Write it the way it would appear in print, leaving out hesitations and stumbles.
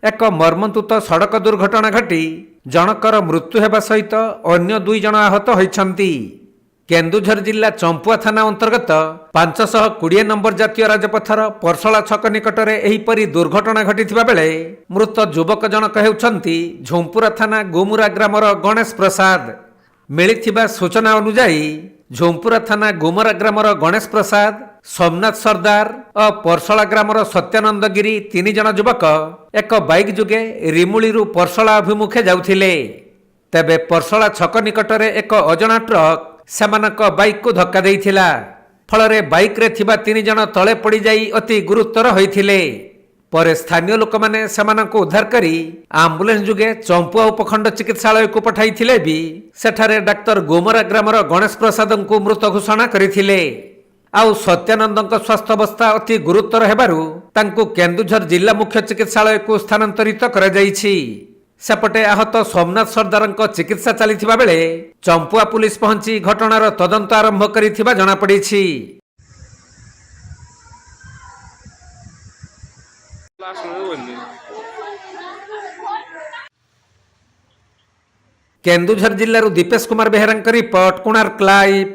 ଏକ ମର୍ମନ୍ତୁଦ ସଡ଼କ ଦୁର୍ଘଟଣା ଘଟି ଜଣକର ମୃତ୍ୟୁ ହେବା ସହିତ ଅନ୍ୟ 2 ଜଣ ଆହତ ହୋଇଛନ୍ତି। କେନ୍ଦୁଝର ଜିଲ୍ଲା ଚମ୍ପୁଆ ଥାନା ଅନ୍ତର୍ଗତ 520 ନମ୍ବର ଜାତୀୟ ରାଜପଥର ପରଶଳା ଛକ ନିକଟରେ ଏହିପରି ଦୁର୍ଘଟଣା ଘଟିଥିବା ବେଳେ ମୃତ ଯୁବକ ଜଣକ ହେଉଛନ୍ତି ଝୁମ୍ପୁରା ଥାନା ଗୁମୁରା ଗ୍ରାମର ଗଣେଶ ପ୍ରସାଦ। ମିଳିଥିବା ସୂଚନା ଅନୁଯାୟୀ ଝୁମ୍ପୁରା ଥାନା ଗୁମରା ଗ୍ରାମର ଗଣେଶ ପ୍ରସାଦ, ସୋମନାଥ ସର୍ଦ୍ଦାର ଓ ପରଶଳା ଗ୍ରାମର ସତ୍ୟାନନ୍ଦ ଗିରି 3 ଜଣ ଯୁବକ ଏକ ବାଇକ୍ ଯୋଗେ ରିମୁଳିରୁ ପରଶଳା ଅଭିମୁଖେ ଯାଉଥିଲେ। ତେବେ ପରଶଳା ଛକ ନିକଟରେ ଏକ ଅଜଣା ଟ୍ରକ୍ ସେମାନଙ୍କ ବାଇକ୍କୁ ଧକ୍କା ଦେଇଥିଲା। ଫଳରେ ବାଇକ୍ରେ ଥିବା 3 ଜଣ ତଳେ ପଡ଼ିଯାଇ ଅତି ଗୁରୁତର ହୋଇଥିଲେ। ପରେ ସ୍ଥାନୀୟ ଲୋକମାନେ ସେମାନଙ୍କୁ ଉଦ୍ଧାର କରି ଆମ୍ବୁଲାନ୍ସ ଯୋଗେ ଚମ୍ପୁଆ ଉପଖଣ୍ଡ ଚିକିତ୍ସାଳୟକୁ ପଠାଇଥିଲେ ବି ସେଠାରେ ଡାକ୍ତର ଗୁମରା ଗ୍ରାମର ଗଣେଶ ପ୍ରସାଦଙ୍କୁ ମୃତ ଘୋଷଣା କରିଥିଲେ। ଆଉ ସତ୍ୟାନନ୍ଦଙ୍କ ସ୍ୱାସ୍ଥ୍ୟାବସ୍ଥା ଅତି ଗୁରୁତର ହେବାରୁ ତାଙ୍କୁ କେନ୍ଦୁଝର ଜିଲ୍ଲା ମୁଖ୍ୟ ଚିକିତ୍ସାଳୟକୁ ସ୍ଥାନାନ୍ତରିତ କରାଯାଇଛି। ସେପଟେ ଆହତ ସୋମନାଥ ସର୍ଦ୍ଦାରଙ୍କ ଚିକିତ୍ସା ଚାଲିଥିବା ବେଳେ ଚମ୍ପୁଆ ପୁଲିସ ପହଞ୍ଚି ଘଟଣାର ତଦନ୍ତ ଆରମ୍ଭ କରିଥିବା ଜଣାପଡ଼ିଛି। କେନ୍ଦୁଝର ଜିଲ୍ଲାରୁ ଦୀପେଶ କୁମାର ବେହେରାଙ୍କ ରିପୋର୍ଟ, କୋଣାର୍କ ଲାଇଭ୍।